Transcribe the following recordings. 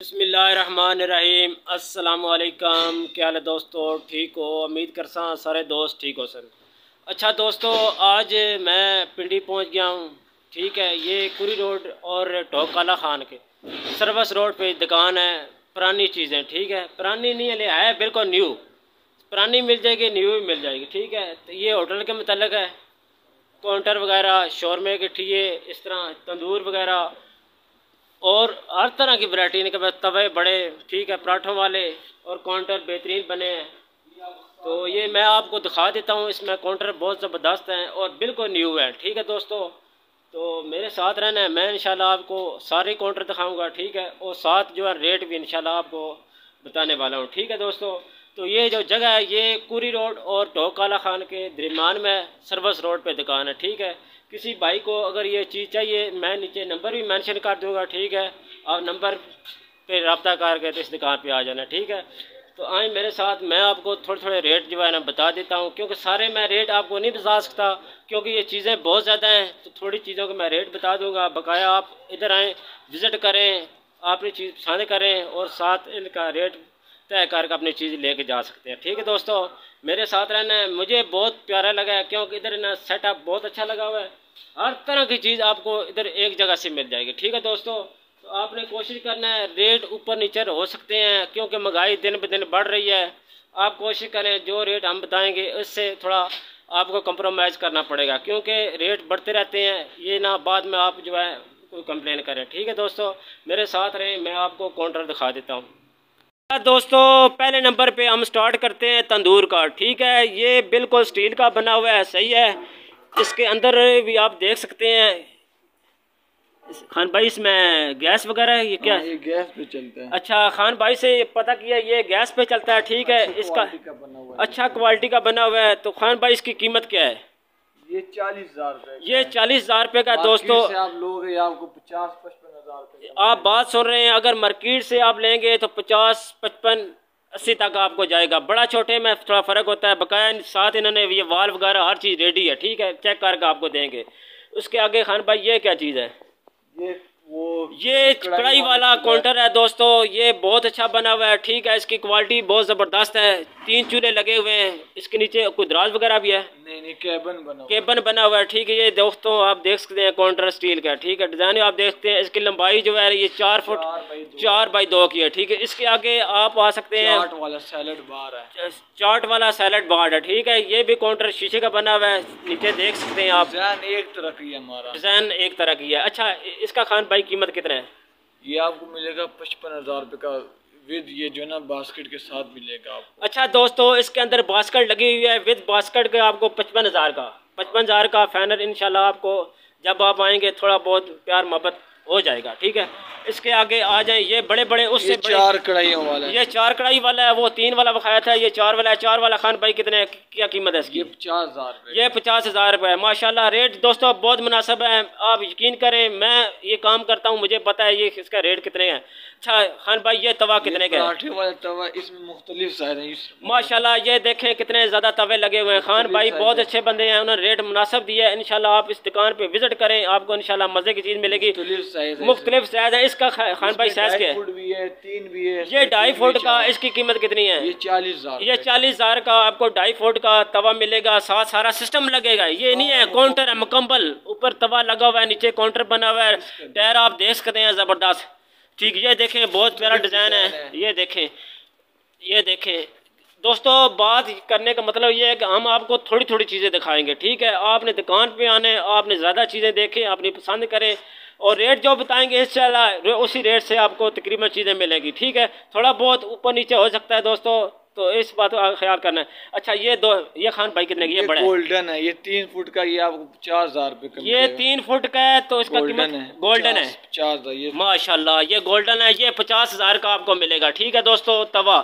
बिस्मिल्लाहिर्रहमानिर्रहीम। अस्सलाम वालेकुम। क्या हाल है दोस्तों? ठीक हो? उम्मीद करसा सारे दोस्त ठीक हो सर। अच्छा दोस्तों, आज मैं पिंडी पहुंच गया हूं। ठीक है, ये कुरी रोड और टोक काला खान के सर्विस रोड पे दुकान है। पुरानी चीज़ें, ठीक है, पुरानी नहीं है बिल्कुल न्यू। पुरानी मिल जाएगी, न्यू भी मिल जाएगी। ठीक है, तो ये होटल के मतलब है। काउंटर वगैरह, शोरमे के ठिए, इस तरह तंदूर वगैरह और हर तरह की वैरायटी। इनके पास तवे बड़े, ठीक है, पराठों वाले, और काउंटर बेहतरीन बने हैं। तो ये मैं आपको दिखा देता हूँ। इसमें काउंटर बहुत ज़बरदस्त हैं और बिल्कुल न्यू है। ठीक है दोस्तों, तो मेरे साथ रहना है। मैं इंशाल्लाह आपको सारे काउंटर दिखाऊंगा। ठीक है, और साथ जो है रेट भी इंशाल्लाह आपको बताने वाला हूँ। ठीक है दोस्तों, तो ये जो जगह है ये कुरी रोड और टोक काला खान के दरमियान में सर्विस रोड पे दुकान है। ठीक है, किसी भाई को अगर ये चीज़ चाहिए, मैं नीचे नंबर भी मेंशन कर दूंगा। ठीक है, आप नंबर पे रब्ता करके तो इस दुकान पे आ जाना। ठीक है, तो आए मेरे साथ, मैं आपको थोड़े थोड़े रेट जो है ना बता देता हूँ, क्योंकि सारे मैं रेट आपको नहीं बता सकता क्योंकि ये चीज़ें बहुत ज़्यादा हैं। तो थोड़ी चीज़ों के मैं रेट बता दूँगा। बकाया आप इधर आएँ, विज़िट करें, अपनी चीज़ पसंद करें और साथ इनका रेट तय करके अपनी चीज़ लेके जा सकते हैं। ठीक है दोस्तों, मेरे साथ रहना है। मुझे बहुत प्यारा लगा है क्योंकि इधर ना सेटअप बहुत अच्छा लगा हुआ है। हर तरह की चीज़ आपको इधर एक जगह से मिल जाएगी। ठीक है दोस्तों, तो आपने कोशिश करना है, रेट ऊपर नीचे हो सकते हैं क्योंकि महंगाई दिन ब दिन बढ़ रही है। आप कोशिश करें जो रेट हम बताएंगे उससे थोड़ा आपको कंप्रोमाइज़ करना पड़ेगा, क्योंकि रेट बढ़ते रहते हैं। ये ना बाद में आप जो है कोई कंप्लेन करें। ठीक है दोस्तों, मेरे साथ रहें, मैं आपको काउंटर दिखा देता हूँ। दोस्तों, पहले नंबर पे हम स्टार्ट करते हैं तंदूर का। ठीक है, ये बिल्कुल स्टील का बना हुआ है, सही है। इसके अंदर भी आप देख सकते हैं। खान भाई, इसमें गैस वगैरह है, ये क्या है? ये गैस पे चलता है। अच्छा, खान भाई से पता किया ये गैस पे चलता है। ठीक है, इसका अच्छा क्वालिटी का बना हुआ है। तो खान भाई, इसकी कीमत क्या है? ये 40,000 रुपये। ये 40,000 रुपये का दोस्तों। से आप लोगे आपको 50-55 रुपये। आप बात सुन रहे हैं, अगर मार्केट से आप लेंगे तो 50, 55, 80 तक आपको जाएगा। बड़ा छोटे में थोड़ा फ़र्क होता है। बकाया साथ इन्होंने ये वाल वगैरह हर चीज़ रेडी है। ठीक है, चेक करके आपको देंगे। उसके आगे खान भाई, ये क्या चीज़ है? ये कढ़ाई वाला काउंटर है दोस्तों। ये बहुत अच्छा बना हुआ है। ठीक है, इसकी क्वालिटी बहुत ज़बरदस्त है। 3 चूल्हे लगे हुए हैं। इसके नीचे कोई दराज वगैरह भी है? नहीं, केबन बना हुआ है। ठीक है, ये दोस्तों आप देख सकते हैं काउंटर स्टील का। ठीक है, डिज़ाइन आप देखते हैं। इसकी लंबाई जो है ये 4 फुट 4x2 की है। ठीक है, इसके आगे आप आ सकते हैं। चाट वाला सैलड बार है। चाट वाला सैलड बार है। ठीक है, ये भी काउंटर शीशे का बना हुआ है। नीचे देख सकते हैं आप। डिज़ाइन एक तरह की है, हमारा डिज़ाइन एक तरह की है। अच्छा, इसका खान भाई कीमत कितना है? ये आपको मिलेगा 55,000 रुपये का, विद ये जो है ना बास्केट के साथ मिलेगा आपको। अच्छा दोस्तों, इसके अंदर बास्केट लगी हुई है। विद बास्केट के आपको 55,000 का, 55,000 का फाइनल इंशाल्लाह आपको जब आप आएंगे थोड़ा बहुत प्यार मोहब्बत हो जाएगा। ठीक है, इसके आगे आ जाए। ये बड़े बड़े उससे 4 कढ़ाइयों वाला है। ये 4 कढ़ाई वाला है। वो 3 वाला बखाया था, ये 4 वाला है। 4 वाला खान भाई कितने, क्या कीमत है इसकी? ये 50,000 रुपये। ये 50,000 रुपये है। माशाल्लाह, रेट दोस्तों बहुत मुनासिब है। आप यकीन करें, मैं ये काम करता हूँ, मुझे पता है ये इसका रेट कितने है। अच्छा खान भाई, ये तवा कितने का है? पराठे वाला तवा, इसमें मुख्तलिफ साइज हैं। माशाल्लाह, ये देखें कितने ज़्यादा तवे लगे हुए हैं। खान भाई बहुत अच्छे बंदे हैं, उन्होंने रेट मुनासिब दिया है। इंशाल्लाह आप इस दुकान पे विजिट करें, आपको इंशाल्लाह मज़े की चीज़ मिलेगी। मुख्तलिफ साइज है। इसका खान भाई साइज क्या है? 2.5 फुट भी है, 3 भी है। ये 2.5 फुट का, इसकी कीमत कितनी है? ये 40,000। ये 40,000 का आपको 2.5 फुट का तवा मिलेगा। साथ सारा सिस्टम लगेगा। ये नहीं है काउंटर है मुकम्मल, ऊपर तवा लगा हुआ है, नीचे काउंटर बना हुआ है। टायर आप देख सकते हैं ज़बरदस्त। ठीक, ये देखें बहुत प्यारा डिज़ाइन है। ये देखें दोस्तों, बात करने का मतलब ये है कि हम आपको थोड़ी थोड़ी चीज़ें दिखाएंगे। ठीक है, आपने दुकान पे आने, आपने ज़्यादा चीज़ें देखें, अपनी पसंद करें और रेट जो बताएंगे इंशाल्लाह उसी रेट से आपको तकरीबन चीज़ें मिलेगी। ठीक है, थोड़ा बहुत ऊपर नीचे हो सकता है दोस्तों, तो इस बात का ख्याल करना है। अच्छा, ये खान भाई कितने की? ये बड़ा गोल्डन है, ये 3 फुट का, ये आपको 50,000 रुपये। ये 3 फुट का है, तो इसका कीमत गोल्डन है। 50,000 ये माशाल्लाह, ये गोल्डन है। ये 50,000 का आपको मिलेगा। ठीक है दोस्तों, तवा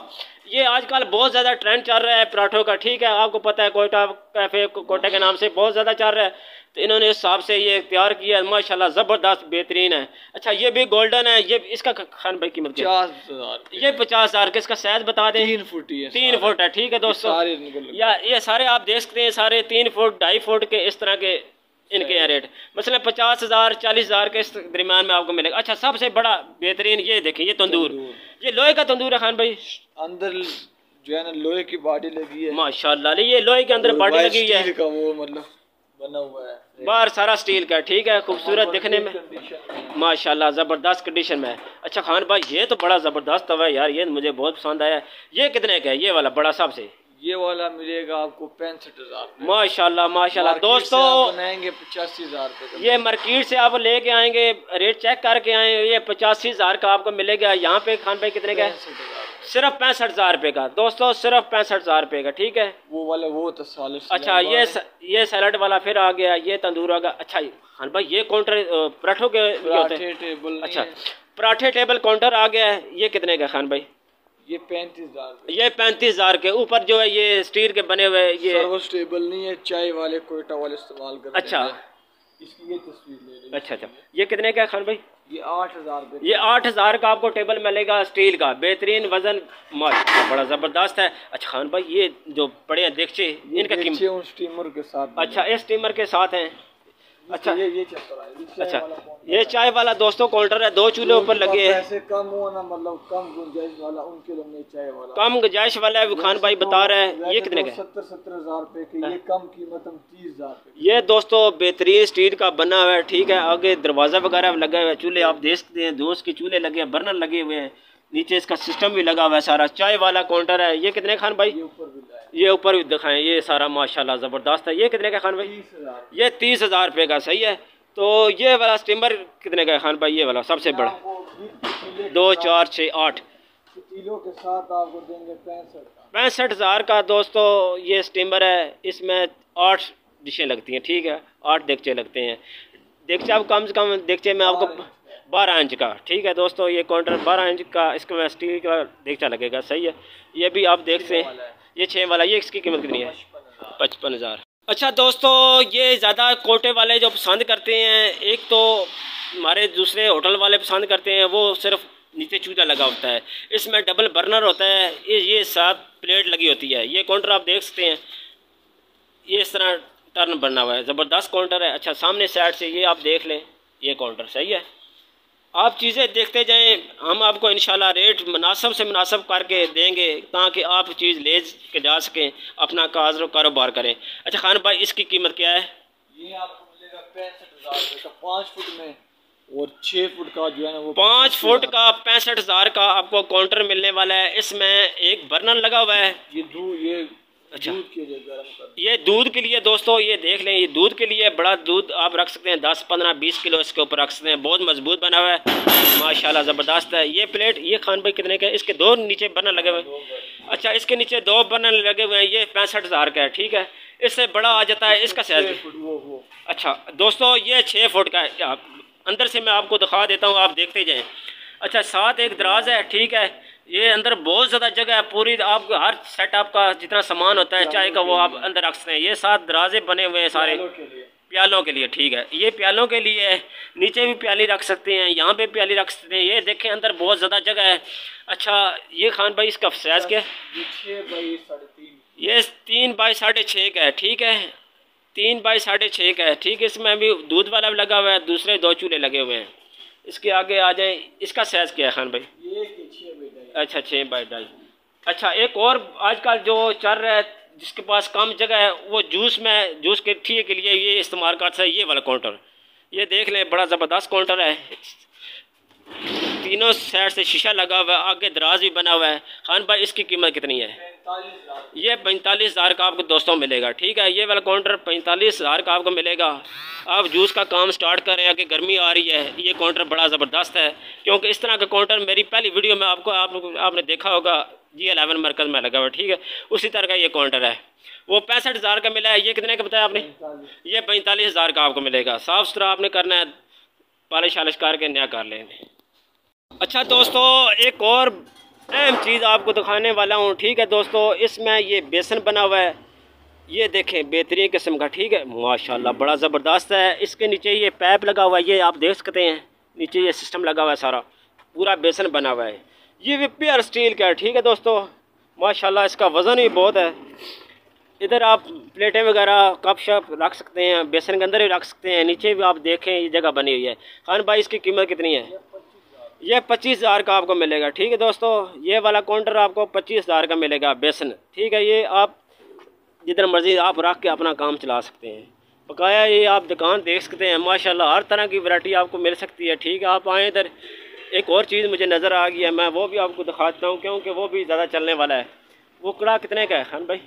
ये आजकल बहुत ज़्यादा ट्रेंड चल रहा है पराठों का। ठीक है, आपको पता है कोयटा कैफ़े कोयटा के नाम से बहुत ज़्यादा चल रहा है। तो इन्होंने इस हिसाब से ये तैयार किया है। माशाल्लाह ज़बरदस्त बेहतरीन है। अच्छा, ये भी गोल्डन है। ये इसका खान भाई कीमत 50,000। ये 50,000 का। इसका साइज बता दें। 3 फुट ही है। 3 फुट है। ठीक है दोस्तों, ये सारे आप देख सकते हैं, सारे 3 फुट 2.5 फुट के इस तरह के इनके यहाँ रेट मसलन 50,000 40,000 के इस दरमियान में आपको मिलेगा। अच्छा, सबसे बड़ा बेहतरीन ये देखें, ये तंदूर, ये लोहे का तंदूर है खान भाई, अंदर जो है ना लोहे की बॉडी लगी है माशाल्लाह। ये लोहे के अंदर बॉडी लगी हुई है, का वो मतलब बना हुआ है, बाहर सारा स्टील का, ठीक है, खूबसूरत दिखने में माशाल्लाह, ज़बरदस्त कंडीशन में है। अच्छा खान भाई, ये तो बड़ा ज़बरदस्त तवा है यार, ये मुझे बहुत पसंद आया। ये कितने का है ये वाला बड़ा सबसे? ये वाला मिलेगा आपको 65,000 माशाल्लाह माशाल्लाह। दोस्तों बनाएंगे 85,000 रुपये, ये मार्केट से आप लेके आएंगे, रेट चेक करके आए, ये 85,000 का आपको मिलेगा। यहाँ पे खान भाई कितने का है? सिर्फ 65,000 रुपये का दोस्तों, सिर्फ 65,000 रुपये का, ठीक है। वो वाला वो तो साल। अच्छा, ये सैलड वाला फिर आ गया, ये तंदूर आ गया। अच्छा खान भाई, ये काउंटर पराठों के पराठे टेबल, अच्छा पराठे टेबल काउंटर आ गया है, ये कितने का खान भाई? ये 35,000। ये 35,000 के ऊपर जो है ये स्टील के बने हुए, ये सर्विस टेबल नहीं है, चाय वाले कोयटा वाले इस्तेमाल करते हैं। अच्छा, इसकी ये तस्वीर ले लीजिए। अच्छा, ये कितने का है खान भाई? ये 8,000 रुपये। ये 8,000 का आपको टेबल मिलेगा स्टील का, बेहतरीन वजन, माशाल्लाह बड़ा ज़बरदस्त है। अच्छा खान भाई, ये जो बड़े हैं देगचे, इनका कीमत? स्टीमर के साथ। अच्छा, ये स्टीमर के साथ हैं। अच्छा, ये चक्कर है। अच्छा, ये चाय वाला दोस्तों काउंटर है, 2 चूल्हे ऊपर लगे हैं। पैसे कम हो ना, मतलब कम गुंजाइश वाला, उनके लिए चाय वाला कम गुंजाइश वाला है। खान भाई बता रहे हैं ये कितने का? 70,000 रुपए की, ये कम कीमत हम 30,000। ये दोस्तों बेहतरीन स्टील का बना हुआ है, ठीक है। आगे दरवाज़ा वगैरह लगा हुआ है, चूल्हे आप देख सकते हैं, दोस्त के चूल्हे लगे हैं, बर्नर लगे हुए हैं, नीचे इसका सिस्टम भी लगा हुआ है सारा। चाय वाला काउंटर है। ये कितने खान भाई? ये ऊपर भी दिखाएं, ये सारा माशाल्लाह ज़बरदस्त है। ये कितने का खान भाई? 30,000। ये 30,000 रुपये का, सही है। तो ये वाला स्टीमर कितने का है खान भाई? ये वाला सबसे बड़ा 2 4 6 8 किलो के साथ आपको देंगे 65,000 का दोस्तों। ये स्टीमर है, इसमें 8 डिशें लगती हैं, ठीक है, 8 देगचे लगते हैं। देगचे आप कम से कम देगचे में आपको 12 इंच का, ठीक है दोस्तों। ये काउंटर 12 इंच का, इसमें स्टील का देगचा लगेगा, सही है। ये भी आप देख सकते हैं, ये 6 वाला, ये इसकी कीमत कितनी है? 55,000। अच्छा दोस्तों, ये ज़्यादा कोटे वाले जो पसंद करते हैं, एक तो हमारे दूसरे होटल वाले पसंद करते हैं, वो सिर्फ नीचे चूल्हा लगा होता है, इसमें डबल बर्नर होता है, ये 7 प्लेट लगी होती है। ये काउंटर आप देख सकते हैं, ये इस तरह टर्न बना हुआ है, ज़बरदस्त काउंटर है। अच्छा, सामने साइड से ये आप देख लें, ये काउंटर सही है। आप चीज़ें देखते जाएं, हम आपको इंशाल्लाह रेट मुनासिब से मुनासिब करके देंगे, ताकि आप चीज़ ले के जा सकें, अपना कारोबार करें। अच्छा खान भाई, इसकी कीमत क्या है? ये आपको मिलेगा 65,000 रुपये का, 5 फुट में, और 6 फुट का जो है ना वो 5 फुट का 65,000 का आपको काउंटर मिलने वाला है। इसमें एक बर्नर लगा हुआ है, ये अच्छा, दूध के लिए गर्म कर, ये दूध के लिए दोस्तों, ये देख लें, ये दूध के लिए बड़ा दूध आप रख सकते हैं, 10 15 20 किलो इसके ऊपर रख सकते हैं। बहुत मजबूत बना हुआ है माशाल्लाह, ज़बरदस्त है। ये प्लेट, ये खान भाई कितने का है? इसके 2 नीचे बर्नर लगे हुए हैं। अच्छा, इसके नीचे 2 बर्नर लगे हुए हैं, ये 65,000 का है, ठीक है। इससे बड़ा आ जाता है, इसका साइज वो। अच्छा दोस्तों, ये 6 फुट का है। अंदर से मैं आपको दिखा देता हूँ, आप देखते जाएँ। अच्छा, साथ एक दराज है, ठीक है। ये अंदर बहुत ज़्यादा जगह है, पूरी आप हर सेट आपका जितना सामान होता है चाय का, वो आप अंदर रख सकते हैं। ये 7 दराजे बने हुए हैं सारे प्यालों के लिए, ठीक है। ये प्यालों के लिए है, नीचे भी प्याली रख सकते हैं, यहाँ पे प्याली रख सकते हैं। ये देखें, अंदर बहुत ज़्यादा जगह है। अच्छा, ये खान भाई इसका साइज़ क्या है? ये 3 बाई 6.5 का है, ठीक है, 3 बाई 6.5 का है, ठीक है। इसमें भी दूध वाला भी लगा हुआ है, दूसरे 2 चूल्हे लगे हुए हैं। इसके आगे आ जाए, इसका साइज़ क्या है खान भाई? अच्छा, 6 बाई 2.5। अच्छा, एक और आजकल जो चल रहा है, जिसके पास कम जगह है, वो जूस के ठीक के लिए ये इस्तेमाल करता है, ये वाला काउंटर। ये देख लें, बड़ा ज़बरदस्त काउंटर है, तीनों साइड से शीशा लगा हुआ है, आगे दराज भी बना हुआ है। खान भाई, इसकी कीमत कितनी है? ये 45,000 का आपको दोस्तों मिलेगा, ठीक है। ये वाला काउंटर 45,000 का आपको मिलेगा। आप जूस का काम स्टार्ट करें, आगे गर्मी आ रही है, ये काउंटर बड़ा ज़बरदस्त है, क्योंकि इस तरह का काउंटर मेरी पहली वीडियो में आपने देखा होगा, G11 मरकज़ में लगा हुआ, ठीक है। उसी तरह का ये काउंटर है, वो 65,000 का मिला है। ये कितने का बताया आपने? ये 45,000 का आपको मिलेगा। साफ़ सुथरा आपने करना है, पॉलिश शालिश करके नया कर लेंगे। अच्छा दोस्तों, एक और अहम चीज़ आपको दिखाने वाला हूँ, ठीक है दोस्तों। इसमें ये बेसन बना हुआ है, ये देखें, बेहतरीन किस्म का, ठीक है, माशाल्लाह बड़ा ज़बरदस्त है। इसके नीचे ये पाइप लगा हुआ है, ये आप देख सकते हैं, नीचे ये सिस्टम लगा हुआ है, सारा पूरा बेसन बना हुआ है। ये भी प्योर स्टील का है, ठीक है दोस्तों, माशाल्लाह इसका वज़न भी बहुत है। इधर आप प्लेटें वगैरह कप शप रख सकते हैं, बेसन के अंदर भी रख सकते हैं, नीचे भी आप देखें ये जगह बनी हुई है। खान भाई इसकी कीमत कितनी है? ये 25,000 का आपको मिलेगा। ठीक है दोस्तों, ये वाला काउंटर आपको 25,000 का मिलेगा बेसन। ठीक है, ये आप जिधर मर्जी आप रख के अपना काम चला सकते हैं। बकाया ये आप दुकान देख सकते हैं, माशाल्लाह हर तरह की वैरायटी आपको मिल सकती है। ठीक है, आप आएँ इधर। एक और चीज़ मुझे नज़र आ गई है, मैं वो भी आपको दिखाता हूँ क्योंकि वो भी ज़्यादा चलने वाला है। वो कड़ा कितने का है खान भाई?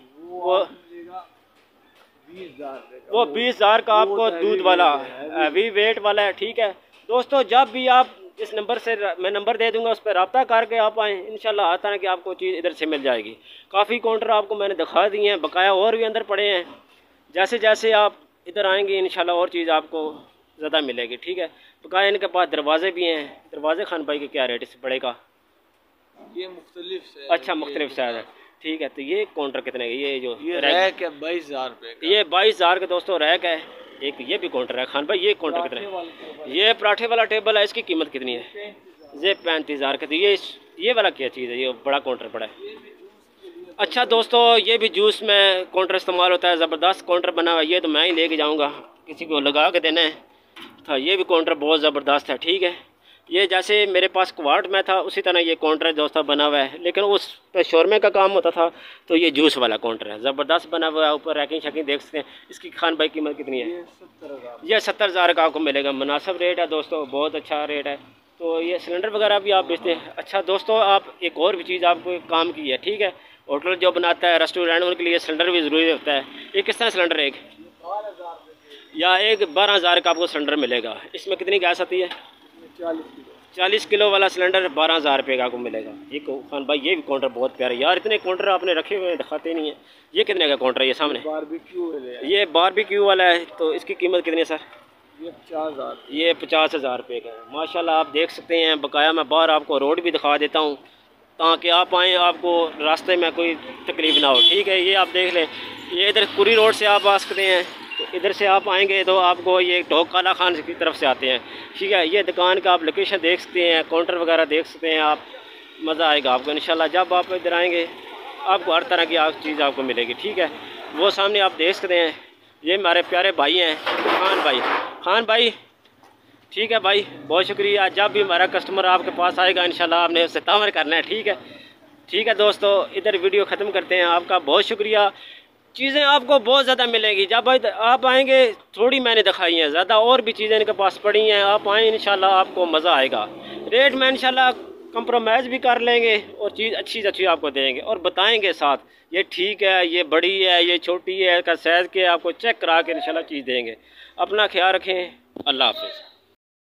वो 20,000 का आपको दूध वाला हैवी वेट वाला है। ठीक है दोस्तों, जब भी आप इस नंबर से, मैं नंबर दे दूंगा, उस पर रब्ता करके आप आएँ, इंशाल्लाह हर तरह की आपको चीज़ इधर से मिल जाएगी। काफ़ी काउंटर आपको मैंने दिखा दिए हैं, बकाया और भी अंदर पड़े हैं। जैसे जैसे आप इधर आएंगे इंशाल्लाह और चीज़ आपको ज़्यादा मिलेगी। ठीक है, बकाया इनके पास दरवाजे भी हैं। दरवाजे खान भाई के क्या रेट इस बड़े का? ये मुख्तलिफ है। अच्छा, मुख्तलिफ साइज है। ठीक है, तो ये काउंटर कितने का? ये जो रैक है 22,000 रुपये का। ये 22,000 का दोस्तों रैक है। एक ये भी काउंटर है खान भाई, ये काउंटर कितने? ये पराठे वाला टेबल है, इसकी कीमत कितनी है? ये 35,000 का। तो ये वाला क्या चीज़ है? ये बड़ा काउंटर पड़ा है। अच्छा दोस्तों, ये भी जूस में काउंटर इस्तेमाल होता है, ज़बरदस्त काउंटर बना हुआ है। ये तो मैं ही लेके जाऊँगा, किसी को लगा के देना है। था ये भी काउंटर बहुत ज़बरदस्त है। ठीक है, ये जैसे मेरे पास क्वार्ट में था उसी तरह ये काउंटर दोस्तों बना हुआ है, लेकिन उस पे शोरमे का काम होता था, तो ये जूस वाला काउंटर है, ज़बरदस्त बना हुआ है। ऊपर रैकिंग शैकिंग देख सकते हैं। इसकी खान भाई कीमत कितनी है? ये 70,000 का आपको मिलेगा। मुनासिब रेट है दोस्तों, बहुत अच्छा रेट है। तो ये सिलेंडर वगैरह भी आप बेचते हैं? अच्छा दोस्तों, आप एक और भी चीज़ आपको काम की है। ठीक है, होटल जो बनाता है, रेस्टोरेंट, उनके लिए सिलेंडर भी ज़रूरी होता है। ये किस तरह सिलेंडर है? या एक 12,000 का आपको सिलेंडर मिलेगा। इसमें कितनी गैस आती है? 40 किलो वाला सिलेंडर 12,000 रुपये का आपको मिलेगा। ये खान भाई ये भी काउंटर बहुत प्यारा है यार, इतने काउंटर आपने रखे हुए हैं दिखाते नहीं है। ये कितने का काउंटर है? ये सामने ये बारबेक्यू वाला है, तो इसकी कीमत कितनी है सर? ये 50,000। ये 50,000 रुपये का है। माशाल्लाह आप देख सकते हैं। बकाया मैं बाहर आपको रोड भी दिखा देता हूँ ताकि आप आएँ, आपको रास्ते में कोई तकलीफ़ ना हो। ठीक है, ये आप देख लें, ये इधर कुरी रोड से आप आ सकते हैं। तो इधर से आप आएंगे तो आपको ये ढोक काला खान की तरफ से आते हैं। ठीक है, ये दुकान का आप लोकेशन देख सकते हैं, काउंटर वगैरह देख सकते हैं आप। मज़ा आएगा आपको इंशाल्लाह। जब आप इधर आएंगे आपको हर तरह की चीज़ आपको मिलेगी। ठीक है, वो सामने आप देख सकते हैं, ये हमारे प्यारे भाई हैं खान भाई। ठीक है भाई, बहुत शुक्रिया। जब भी हमारा कस्टमर आपके पास आएगा इंशाल्लाह आपने उससे तामर करना है। ठीक है दोस्तों, इधर वीडियो ख़त्म करते हैं। आपका बहुत शुक्रिया। चीज़ें आपको बहुत ज़्यादा मिलेंगी जब आप आएंगे। थोड़ी मैंने दिखाई हैं, ज़्यादा और भी चीज़ें इनके पास पड़ी हैं। आप आएँ इंशाल्लाह आपको मज़ा आएगा। रेट में इंशाल्लाह कंप्रोमाइज़ भी कर लेंगे और चीज़ अच्छी से अच्छी आपको देंगे और बताएंगे साथ, ये ठीक है, ये बड़ी है, ये छोटी है, इसका साइज़ के आपको चेक करा के इंशाल्लाह चीज़ देंगे। अपना ख्याल रखें। अल्लाह हाफ़िज़।